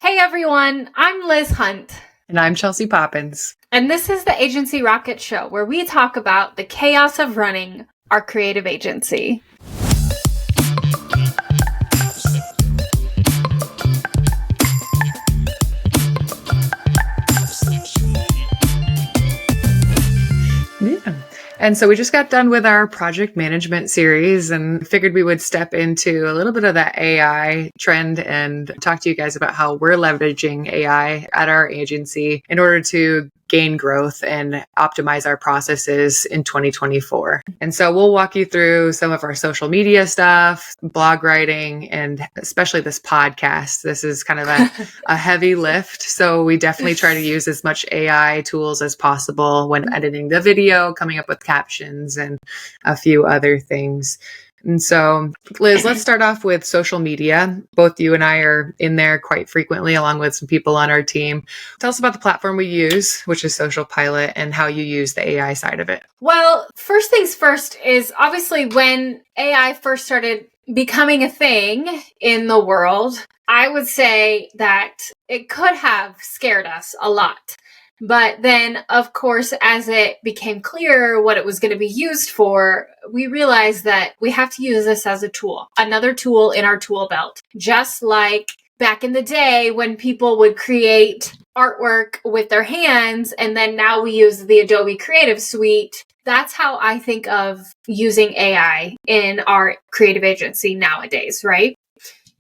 Hey everyone, I'm Liz Hunt. And I'm Chelsea Poppens. And this is the Agency Rocket Show, where we talk about the chaos of running our creative agency. Yeah. And so we just got done with our project management series and figured we would step into a little bit of that AI trend and talk to you guys about how we're leveraging AI at our agency in order to gain growth and optimize our processes in 2024. And so we'll walk you through some of our social media stuff, blog writing, and especially this podcast. This is kind of a heavy lift. So we definitely try to use as much AI tools as possible when editing the video, coming up with captions, and a few other things. And so, Liz, let's start off with social media. Both you and I are in there quite frequently, along with some people on our team. Tell us about the platform we use, which is SocialPilot, and how you use the AI side of it. Well, first things first is obviously when AI first started becoming a thing in the world, I would say that it could have scared us a lot. But then, of course, as it became clear what it was going to be used for, we realized that we have to use this as a tool, another tool in our tool belt. Just like back in the day when people would create artwork with their hands, and then now we use the Adobe Creative Suite. That's how I think of using AI in our creative agency nowadays, right?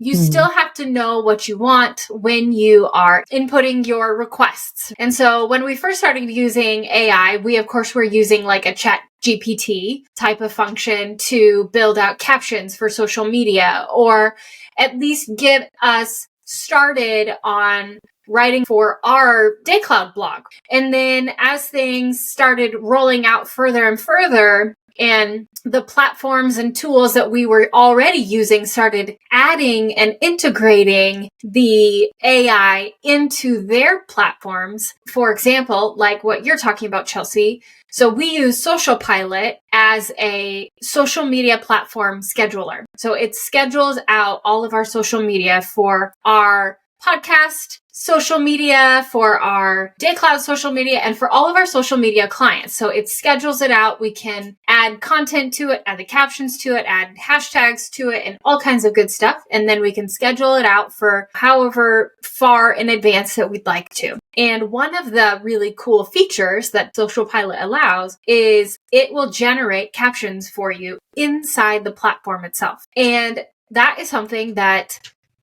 You still have to know what you want when you are inputting your requests. And so when we first started using AI, we of course were using like a ChatGPT type of function to build out captions for social media, or at least get us started on writing for our DayCloud blog. And then as things started rolling out further and further, and the platforms and tools that we were already using started adding and integrating the AI into their platforms. For example, like what you're talking about, Chelsea. So we use SocialPilot as a social media platform scheduler. So it schedules out all of our social media for our podcast, social media, for our DayCloud social media, and for all of our social media clients. So it schedules it out. We can add content to it, add the captions to it, add hashtags to it, and all kinds of good stuff. And then we can schedule it out for however far in advance that we'd like to. And one of the really cool features that SocialPilot allows is it will generate captions for you inside the platform itself. And that is something that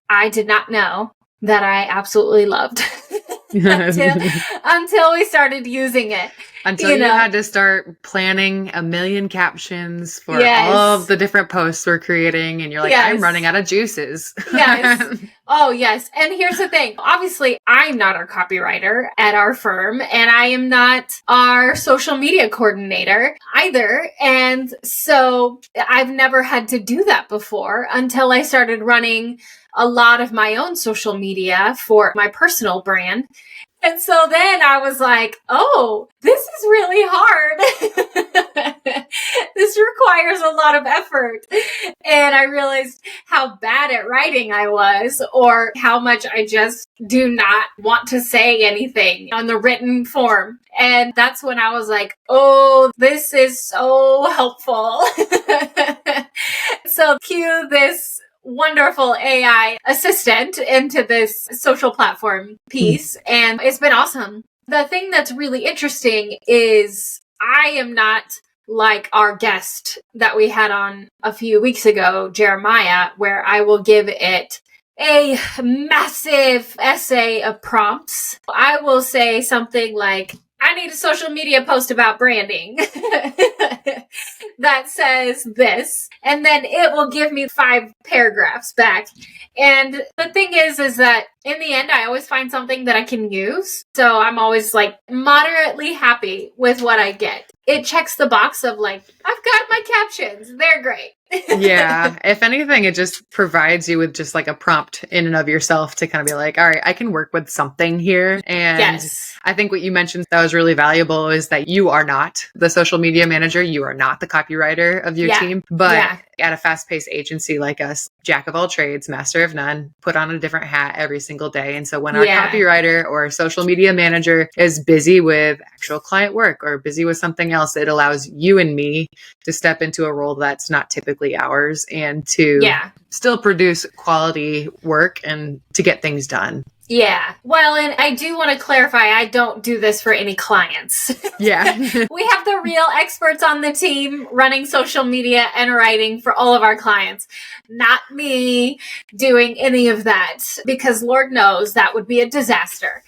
I did not know that I absolutely loved until we started using it. Until you had to start planning a million captions for all of the different posts we're creating. And you're like, I'm running out of juices. Yes. Oh, yes. And here's the thing. Obviously, I'm not our copywriter at our firm, and I am not our social media coordinator either. And so I've never had to do that before until I started running a lot of my own social media for my personal brand. And so then I was like, oh, this is really hard. This requires a lot of effort. And I realized how bad at writing I was, or how much I just do not want to say anything on the written form. And that's when I was like, oh, this is so helpful. So cue this wonderful AI assistant into this social platform piece. And it's been awesome. The thing that's really interesting is I am not like our guest that we had on a few weeks ago, Jeremiah, where I will give it a massive essay of prompts. I will say something like, I need a social media post about branding that says this, and then it will give me 5 paragraphs back. And the thing is that in the end, I always find something that I can use. So I'm always like moderately happy with what I get. It checks the box of like, I've got my captions. They're great. Yeah. If anything, it just provides you with just like a prompt in and of yourself to kind of be like, all right, I can work with something here. And yes. I think what you mentioned that was really valuable is that you are not the social media manager. You are not the copywriter of your team, but at a fast-paced agency like us, jack of all trades, master of none, put on a different hat every single day. And so when our Yeah. copywriter or social media manager is busy with actual client work or busy with something else, it allows you and me to step into a role that's not typically ours and to still produce quality work and to get things done. Yeah. Well, and I do want to clarify, I don't do this for any clients. Yeah. We have the real experts on the team running social media and writing for all of our clients. Not me doing any of that, because Lord knows that would be a disaster.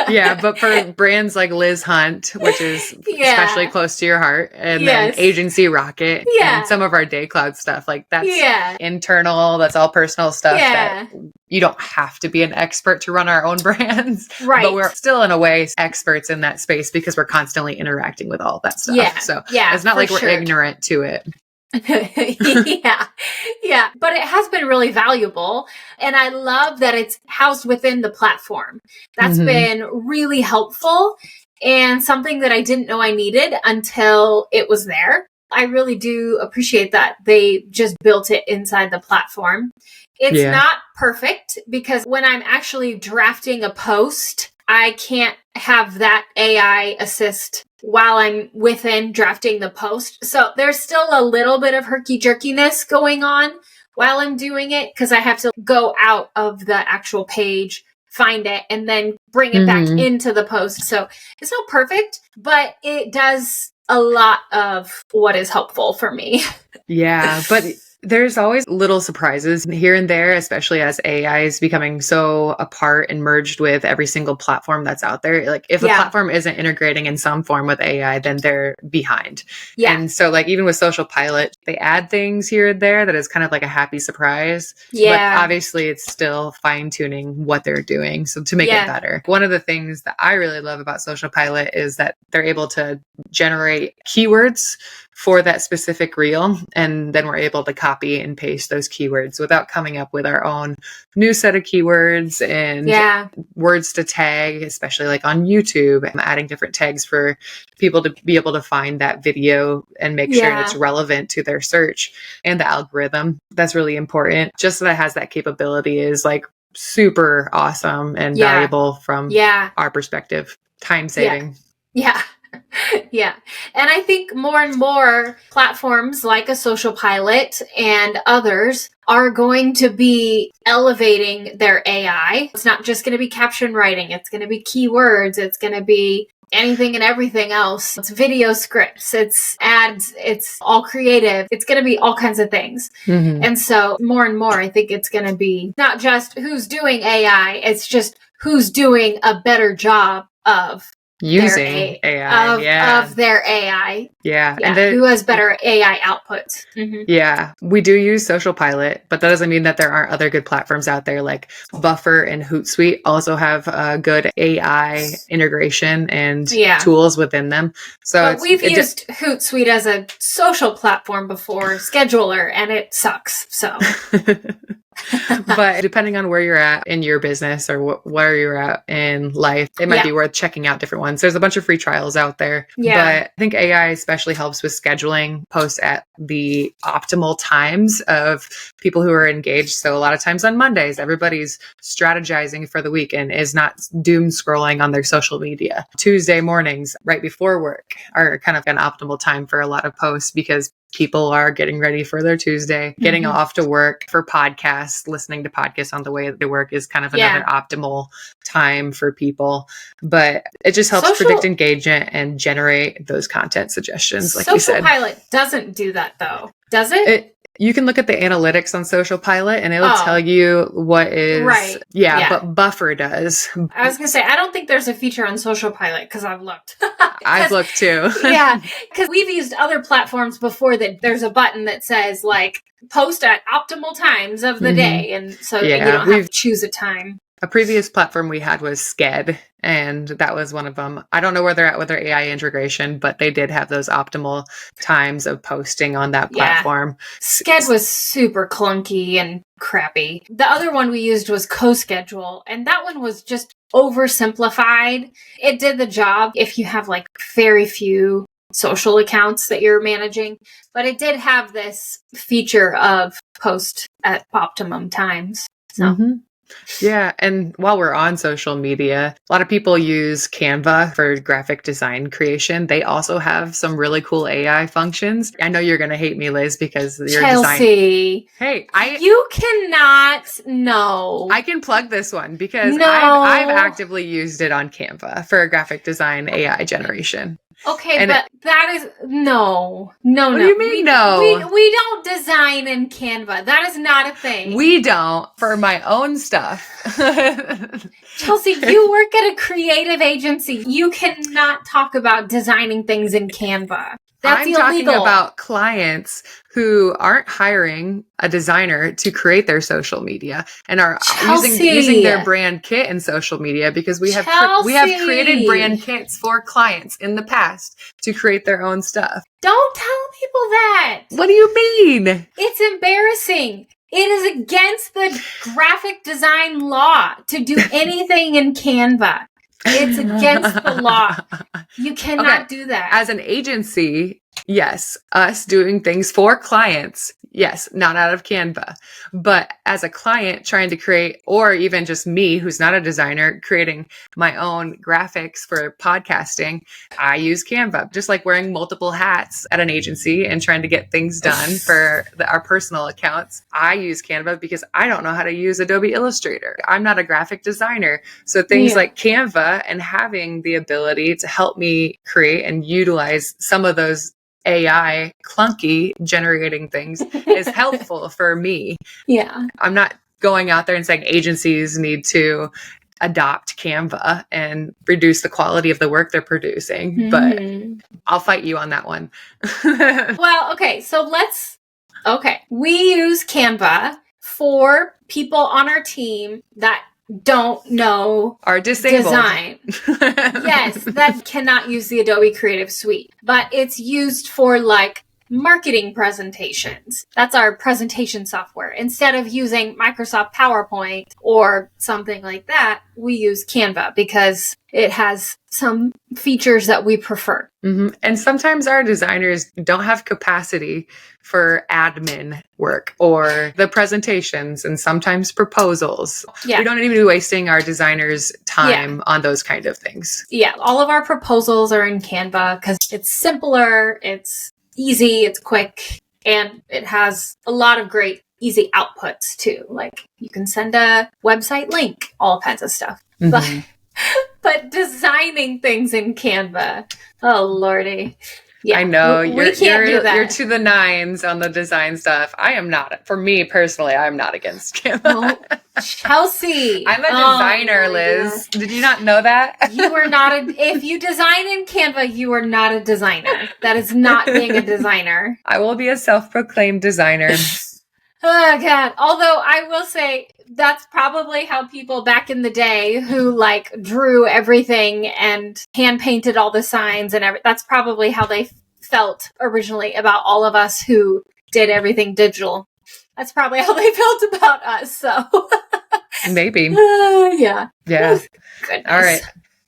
Yeah, but for brands like Liz Hunt, which is especially close to your heart, and then Agency Rocket and some of our DayCloud stuff, like that's internal, that's all personal stuff that you don't have to be an expert to run our own brands. Right. But we're still in a way experts in that space because we're constantly interacting with all that stuff. Yeah. So it's not like we're ignorant to it. Yeah. But it has been really valuable. And I love that it's housed within the platform. That's been really helpful and something that I didn't know I needed until it was there. I really do appreciate that they just built it inside the platform. It's not perfect because when I'm actually drafting a post, I can't have that AI assist while I'm within drafting the post. So there's still a little bit of herky-jerkiness going on while I'm doing it because I have to go out of the actual page, find it, and then bring it back into the post. So it's not perfect, but it does a lot of what is helpful for me. Yeah, but there's always little surprises here and there, especially as AI is becoming so apart and merged with every single platform that's out there. Like if a platform isn't integrating in some form with AI, then they're behind. Yeah. And so like even with SocialPilot, they add things here and there that is kind of like a happy surprise. Yeah. But obviously it's still fine tuning what they're doing. So to make it better. One of the things that I really love about SocialPilot is that they're able to generate keywords for that specific reel. And then we're able to copy and paste those keywords without coming up with our own new set of keywords and words to tag, especially like on YouTube. I'm adding different tags for people to be able to find that video and make sure it's relevant to their search. And the algorithm, that's really important. Just that it has that capability is like super awesome and valuable from our perspective. Time saving. Yeah. Yeah. And I think more and more platforms like a SocialPilot and others are going to be elevating their AI. It's not just going to be caption writing. It's going to be keywords. It's going to be anything and everything else. It's video scripts. It's ads. It's all creative. It's going to be all kinds of things. And so more and more, I think it's going to be not just who's doing AI. It's just who's doing a better job of using AI of their AI. Yeah. And who has better AI outputs. Yeah. We do use SocialPilot, but that doesn't mean that there aren't other good platforms out there like Buffer and Hootsuite also have good AI integration and tools within them. So we've used Hootsuite as a social platform before, scheduler, and it sucks. So but depending on where you're at in your business or where you're at in life, it might be worth checking out different ones. There's a bunch of free trials out there, but I think AI especially helps with scheduling posts at the optimal times of people who are engaged. So a lot of times on Mondays, everybody's strategizing for the week and is not doom scrolling on their social media. Tuesday mornings, right before work, are kind of an optimal time for a lot of posts because people are getting ready for their Tuesday, getting off to work for podcasts, listening to podcasts on the way to work is kind of another optimal time for people. But it just helps predict engagement and generate those content suggestions, like you said. SocialPilot doesn't do that though, does it? You can look at the analytics on SocialPilot and it'll tell you what is... Right. Yeah, but Buffer does. I was going to say, I don't think there's a feature on SocialPilot because I've looked. I've looked too. Because we've used other platforms before that there's a button that says like post at optimal times of the day. And so you don't have to choose a time. A previous platform we had was Sked, and that was one of them. I don't know where they're at with their AI integration, but they did have those optimal times of posting on that platform. Sked was super clunky and crappy. The other one we used was CoSchedule, and that one was just oversimplified. It did the job if you have like very few social accounts that you're managing, but it did have this feature of post at optimum times. So. Yeah. And while we're on social media, a lot of people use Canva for graphic design creation. They also have some really cool AI functions. I know you're going to hate me, Liz, because you're Chelsea, Hey, you cannot. No, I can plug this one because No. I've actively used it on Canva for graphic design AI generation. Okay, And but that is no. What do you mean, no? We don't design in Canva. That is not a thing. We don't for my own stuff. Chelsea, you work at a creative agency. You cannot talk about designing things in Canva. That's I'm illegal. talking about clients who aren't hiring a designer to create their social media and are using their brand kit in social media, because we have created brand kits for clients in the past to create their own stuff. Don't tell people that. What do you mean? It's embarrassing. It is against the graphic design law to do anything in Canva. It's against the law. You cannot do that. As an agency, yes, us doing things for clients, yes, not out of Canva. But as a client trying to create, or even just me, who's not a designer, creating my own graphics for podcasting, I use Canva. Just like wearing multiple hats at an agency and trying to get things done for our personal accounts, I use Canva because I don't know how to use Adobe Illustrator. I'm not a graphic designer. So things like Canva and having the ability to help me create and utilize some of those AI clunky generating things is helpful for me. Yeah. I'm not going out there and saying agencies need to adopt Canva and reduce the quality of the work they're producing, but I'll fight you on that one. Well, okay. So we use Canva for people on our team that don't know are disabled design. Yes, that cannot use the Adobe Creative Suite, but it's used for like marketing presentations. That's our presentation software. Instead of using Microsoft PowerPoint or something like that, we use Canva because it has some features that we prefer. Mm-hmm. And sometimes our designers don't have capacity for admin work or the presentations and sometimes proposals. Yeah. We don't need to be wasting our designers' time on those kind of things. Yeah, all of our proposals are in Canva because it's simpler, it's easy, it's quick, and it has a lot of great easy outputs too. Like you can send a website link, all kinds of stuff. Mm-hmm. But designing things in Canva, oh lordy. Yeah, I know we can't do that. You're to the nines on the design stuff. I am not. For me personally, I'm not against Canva. Oh, Chelsea, I'm a designer, Liz. Did you not know that? You are not. If you design in Canva, you are not a designer. That is not being a designer. I will be a self-proclaimed designer. Oh God. Although I will say that's probably how people back in the day who like drew everything and hand painted all the signs and everything. That's probably how they felt originally about all of us who did everything digital. That's probably how they felt about us. So maybe. Yeah. Goodness. All right.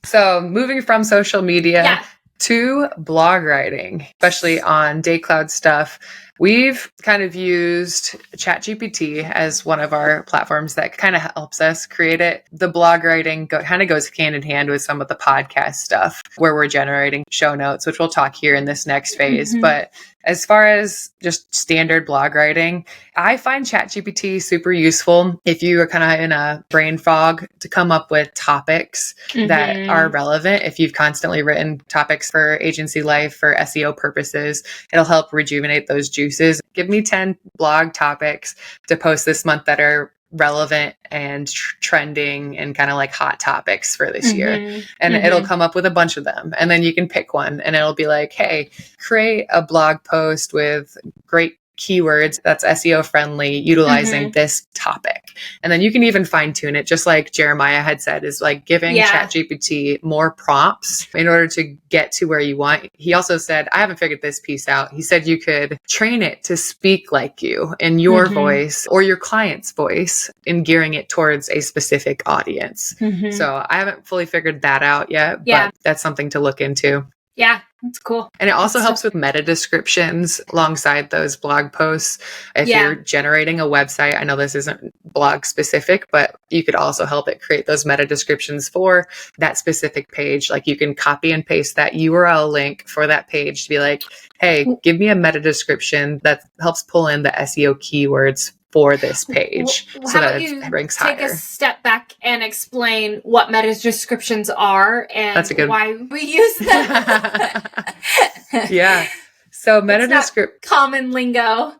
So moving from social media to blog writing, especially on DayCloud stuff. We've kind of used ChatGPT as one of our platforms that kind of helps us create it. The blog writing kind of goes hand in hand with some of the podcast stuff where we're generating show notes, which we'll talk here in this next phase. Mm-hmm. But as far as just standard blog writing, I find ChatGPT super useful if you are kind of in a brain fog to come up with topics that are relevant. If you've constantly written topics for agency life for SEO purposes, it'll help rejuvenate those juices. Give me 10 blog topics to post this month that are relevant and trending and kind of like hot topics for this year. And it'll come up with a bunch of them. And then you can pick one and it'll be like, hey, create a blog post with great keywords that's SEO friendly, utilizing this topic. And then you can even fine tune it, just like Jeremiah had said, is like giving ChatGPT more prompts in order to get to where you want. He also said, I haven't figured this piece out. He said you could train it to speak like you in your voice or your client's voice in gearing it towards a specific audience. So I haven't fully figured that out yet, but that's something to look into. Yeah, that's cool. And it also helps with meta descriptions alongside those blog posts. If you're generating a website, I know this isn't blog specific, but you could also help it create those meta descriptions for that specific page. Like you can copy and paste that URL link for that page to be like, hey, give me a meta description that helps pull in the SEO keywords for this page so that it ranks higher. Take a step back and explain what meta descriptions are and why we use them. Yeah. So meta description, common lingo.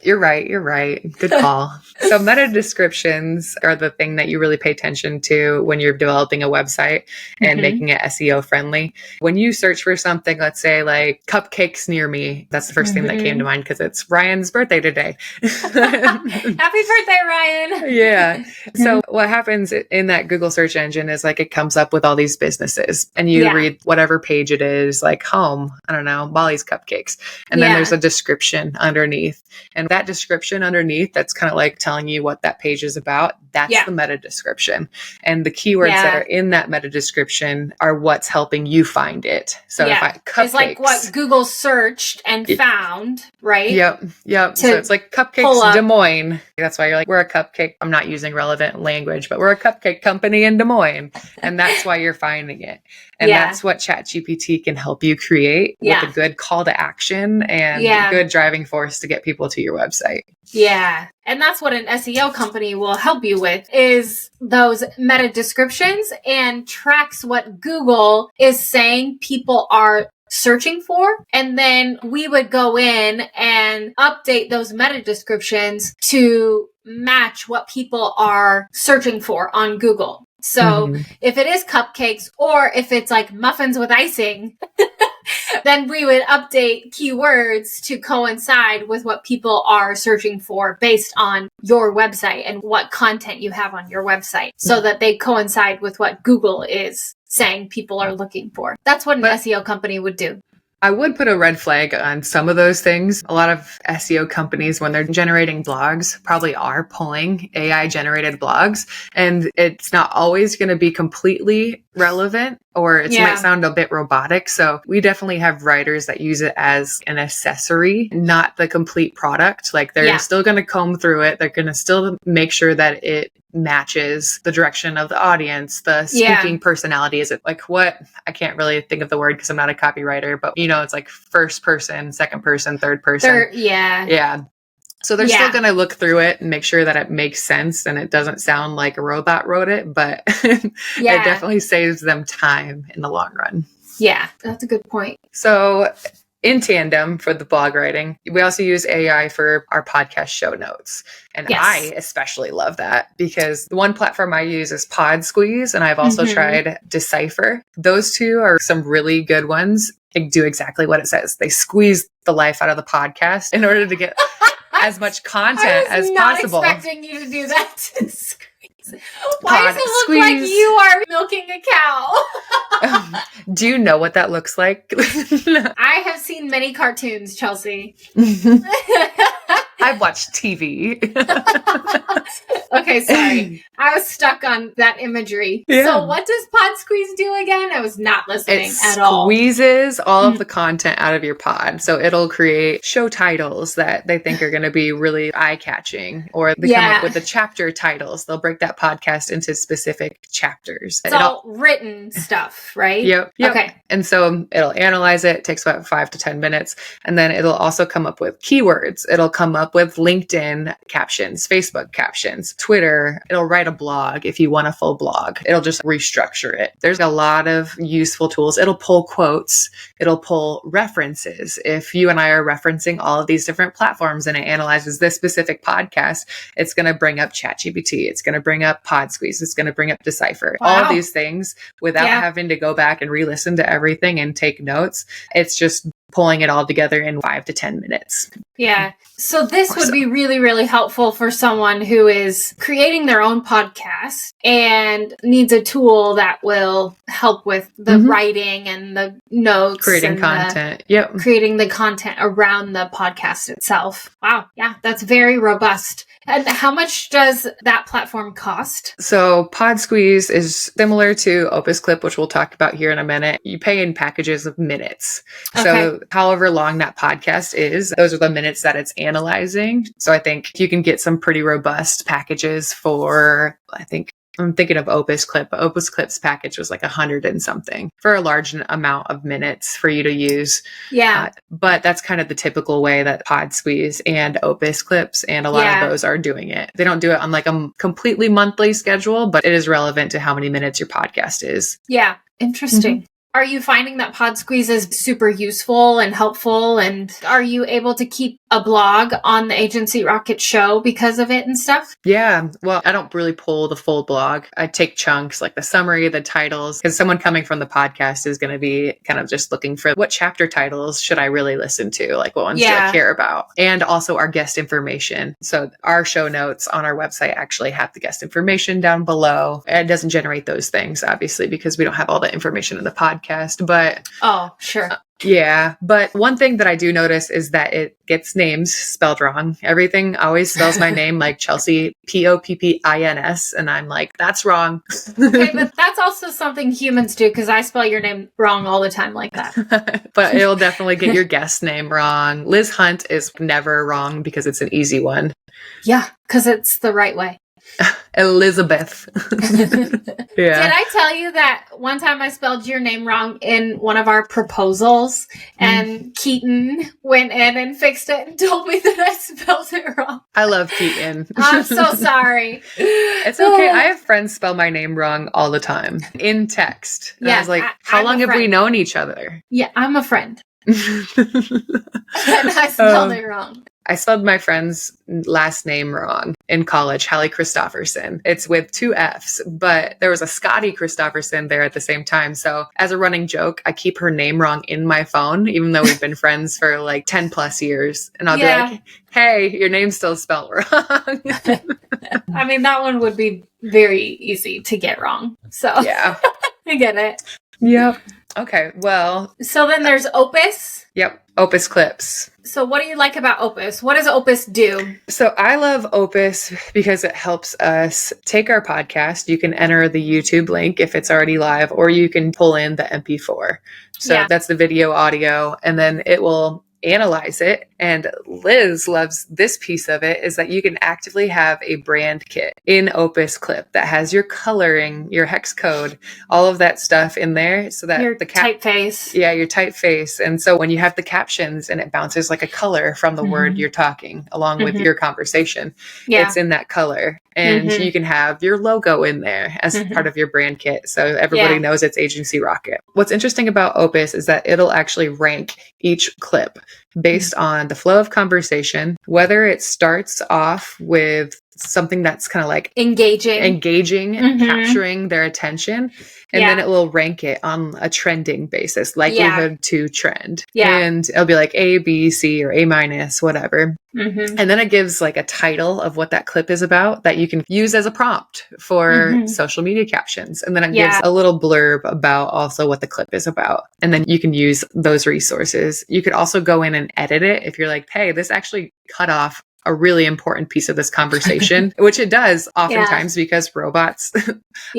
You're right. Good call. So meta descriptions are the thing that you really pay attention to when you're developing a website and making it SEO friendly. When you search for something, let's say like cupcakes near me, that's the first thing that came to mind because it's Ryan's birthday today. Happy birthday, Ryan. Yeah. So what happens in that Google search engine is like it comes up with all these businesses and you read whatever page it is, like home, I don't know, Molly's Cupcakes. And then there's a description underneath. And that description underneath, that's kind of like telling you what that page is about. That's the meta description. And the keywords that are in that meta description are what's helping you find it. So if cupcakes, it's like what Google searched and found, right? Yep. So it's like cupcakes Des Moines. That's why you're like, we're a cupcake. I'm not using relevant language, but we're a cupcake company in Des Moines. And that's why you're finding it. And that's what ChatGPT can help you create with a good call to action and good driving force to get people to your website. Yeah. And that's what an SEO company will help you with is those meta descriptions and tracks what Google is saying people are searching for. And then we would go in and update those meta descriptions to match what people are searching for on Google. So if it is cupcakes or if it's like muffins with icing, then we would update keywords to coincide with what people are searching for based on your website and what content you have on your website so that they coincide with what Google is saying people are looking for. That's what an SEO company would do. I would put a red flag on some of those things. A lot of SEO companies, when they're generating blogs, probably are pulling AI generated blogs, and it's not always going to be completely relevant, or it might sound a bit robotic. So we definitely have writers that use it as an accessory, not the complete product. Like they're still going to comb through it. They're going to still make sure that it matches the direction of the audience, the speaking personality. Is it like what? I can't really think of the word because I'm not a copywriter, but it's like first person, second person, third person. Yeah. So they're still going to look through it and make sure that it makes sense and it doesn't sound like a robot wrote it, but it definitely saves them time in the long run. Yeah, that's a good point. So in tandem for the blog writing, we also use AI for our podcast show notes. And I especially love that because the one platform I use is PodSqueeze, and I've also tried Deciphr. Those two are some really good ones. They do exactly what it says. They squeeze the life out of the podcast in order to get as much content as possible. I was not expecting you to do that. Why does it look like you are milking a cow? Do you know what that looks like? I have seen many cartoons, Chelsea. I've watched TV. Okay, sorry. I was stuck on that imagery. Yeah. So what does PodSqueeze do again? I was not listening at all. It squeezes all of the content out of your pod. So it'll create show titles that they think are going to be really eye-catching, or they come up with the chapter titles. They'll break that podcast into specific chapters. It's all written stuff, right? Yep. Okay. And so it'll analyze it. It takes about 5 to 10 minutes. And then it'll also come up with keywords. It'll come up with LinkedIn captions, Facebook captions, Twitter. It'll write a blog if you want a full blog. It'll just restructure it. There's a lot of useful tools. It'll pull quotes. It'll pull references. If you and I are referencing all of these different platforms and it analyzes this specific podcast, it's going to bring up ChatGPT. It's going to bring up PodSqueeze. It's going to bring up Deciphr. Wow. All of these things without having to go back and re-listen to everything and take notes. It's just pulling it all together in 5 to 10 minutes. Yeah. So this would be really, really helpful for someone who is creating their own podcast and needs a tool that will help with the writing and the notes. Creating content. Yep. Creating the content around the podcast itself. Wow. Yeah. That's very robust. And how much does that platform cost? So PodSqueeze is similar to Opus Clip, which we'll talk about here in a minute. You pay in packages of minutes. Okay. So however long that podcast is, those are the minutes that it's analyzing. So I think you can get some pretty robust packages for, I'm thinking of Opus Clip. Opus Clip's package was like 100 and something for a large amount of minutes for you to use. Yeah. But that's kind of the typical way that PodSqueeze and Opus Clips and a lot of those are doing it. They don't do it on like a completely monthly schedule, but it is relevant to how many minutes your podcast is. Yeah. Interesting. Are you finding that PodSqueeze is super useful and helpful? And are you able to keep a blog on the Agency Rocket show because of it and stuff? Yeah. Well, I don't really pull the full blog. I take chunks like the summary, the titles, because someone coming from the podcast is going to be kind of just looking for what chapter titles should I really listen to? Like what ones do I care about? And also our guest information. So our show notes on our website actually have the guest information down below. It doesn't generate those things, obviously, because we don't have all the information in the podcast. But yeah. But one thing that I do notice is that it gets names spelled wrong. Everything always spells my name like Chelsea, Poppins. And I'm like, that's wrong. Okay, but that's also something humans do because I spell your name wrong all the time like that. But it'll definitely get your guest name wrong. Liz Hunt is never wrong because it's an easy one. Yeah, because it's the right way. Elizabeth. Yeah. Did I tell you that one time I spelled your name wrong in one of our proposals and Keaton went in and fixed it and told me that I spelled it wrong? I love Keaton. I'm so sorry. It's okay. I have friends spell my name wrong all the time in text. And I was like, how long have we known each other? Yeah, I'm a friend. And I spelled it wrong. I spelled my friend's last name wrong in college, Hallie Christofferson. It's with 2 F's, but there was a Scotty Christofferson there at the same time. So as a running joke, I keep her name wrong in my phone, even though we've been friends for like 10 plus years. And I'll be like, hey, your name's still spelled wrong. I mean, that one would be very easy to get wrong. So yeah, I get it. Yep. Okay. Well, so then there's Opus. Yep. Opus Clips. So what do you like about Opus? What does Opus do? So I love Opus because it helps us take our podcast. You can enter the YouTube link if it's already live, or you can pull in the MP4. So that's the video audio, and then it will analyze it. And Liz loves this piece of it is that you can actively have a brand kit in Opus Clip that has your coloring, your hex code, all of that stuff in there so that your typeface. Yeah, your typeface. And so when you have the captions and it bounces like a color from the word you're talking along with your conversation, it's in that color. And you can have your logo in there as part of your brand kit. So everybody knows it's Agency Rocket. What's interesting about Opus is that it'll actually rank each clip based on the flow of conversation, whether it starts off with something that's kind of like engaging, capturing their attention. And then it will rank it on a trending basis, likelihood to trend. And it'll be like A, B, C, or A minus, whatever. And then it gives like a title of what that clip is about that you can use as a prompt for social media captions. And then it gives a little blurb about also what the clip is about. And then you can use those resources. You could also go in and edit it if you're like, hey, this actually cut off a really important piece of this conversation, which it does oftentimes because robots,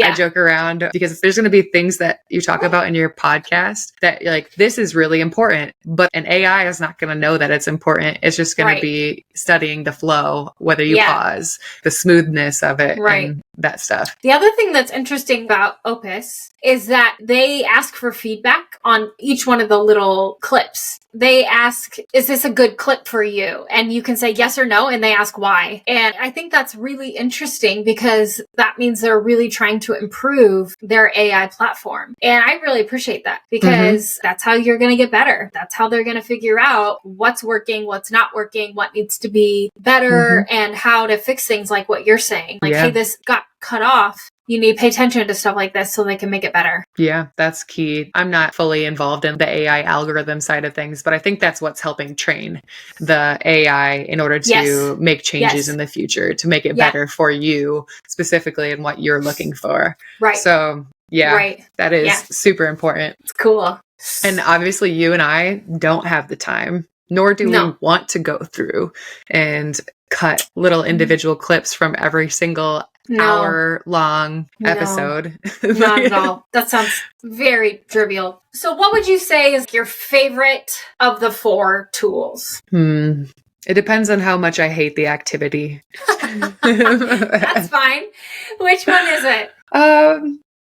I joke around because if there's going to be things that you talk about in your podcast that you're like, this is really important, but an AI is not going to know that it's important. It's just going to be studying the flow, whether you pause, the smoothness of it, and that stuff. The other thing that's interesting about Opus is that they ask for feedback on each one of the little clips. They ask, is this a good clip for you? And you can say yes or no, and they ask why. And I think that's really interesting because that means they're really trying to improve their AI platform. And I really appreciate that because that's how you're going to get better. That's how they're going to figure out what's working, what's not working, what needs to be better, and how to fix things like what you're saying. Like, hey, this got cut off. you need to pay attention to stuff like this so they can make it better. Yeah, that's key. I'm not fully involved in the AI algorithm side of things, but I think that's what's helping train the AI in order to make changes in the future to make it better for you specifically and what you're looking for. Right. So that is super important. It's cool. And obviously you and I don't have the time, nor do we want to go through and cut little individual clips from every single hour-long episode. Not at all. That sounds very trivial. So what would you say is your favorite of the 4 tools? It depends on how much I hate the activity. That's fine. Which one is it?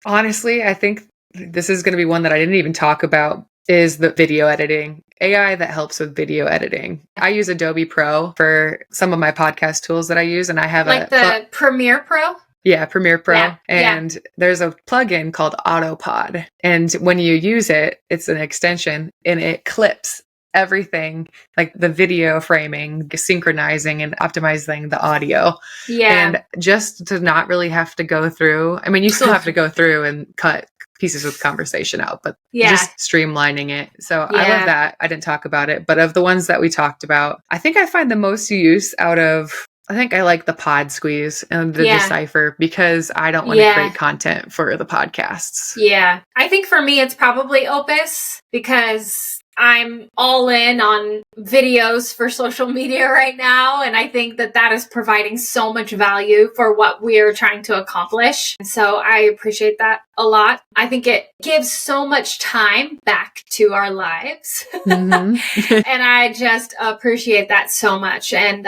Honestly, I think this is going to be one that I didn't even talk about, is the video editing. AI that helps with video editing. I use Adobe Pro for some of my podcast tools that I use, and I have the Premiere Pro? Yeah, Premiere Pro. And there's a plugin called AutoPod. And when you use it, it's an extension and it clips everything, like the video framing, synchronizing and optimizing the audio. Yeah. And just to not really have to go through, I mean, you still have to go through and cut pieces of conversation out, but just streamlining it. So I love that. I didn't talk about it, but of the ones that we talked about, I think I find the most use out of, I think I like the PodSqueeze and the Deciphr because I don't want to create content for the podcasts. Yeah. I think for me, it's probably Opus because I'm all in on videos for social media right now. And I think that is providing so much value for what we're trying to accomplish. And so I appreciate that a lot. I think it gives so much time back to our lives. Mm-hmm. And I just appreciate that so much. And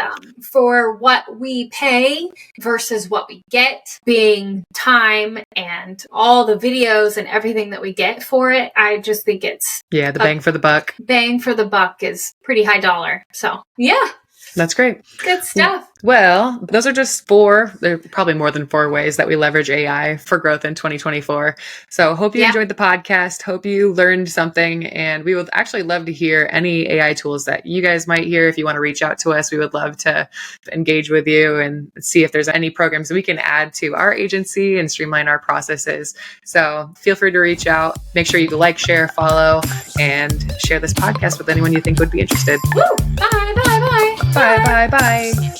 for what we pay versus what we get, being time and all the videos and everything that we get for it, I just think it's the bang for the buck. Bang for the buck is pretty high dollar. So, that's great. Good stuff. Well, those are just 4. There are probably more than 4 ways that we leverage AI for growth in 2024. So hope you enjoyed the podcast. Hope you learned something. And we would actually love to hear any AI tools that you guys might hear. If you want to reach out to us, we would love to engage with you and see if there's any programs we can add to our agency and streamline our processes. So feel free to reach out. Make sure you like, share, follow, and share this podcast with anyone you think would be interested. Woo! Bye, bye, bye. Bye, bye, bye.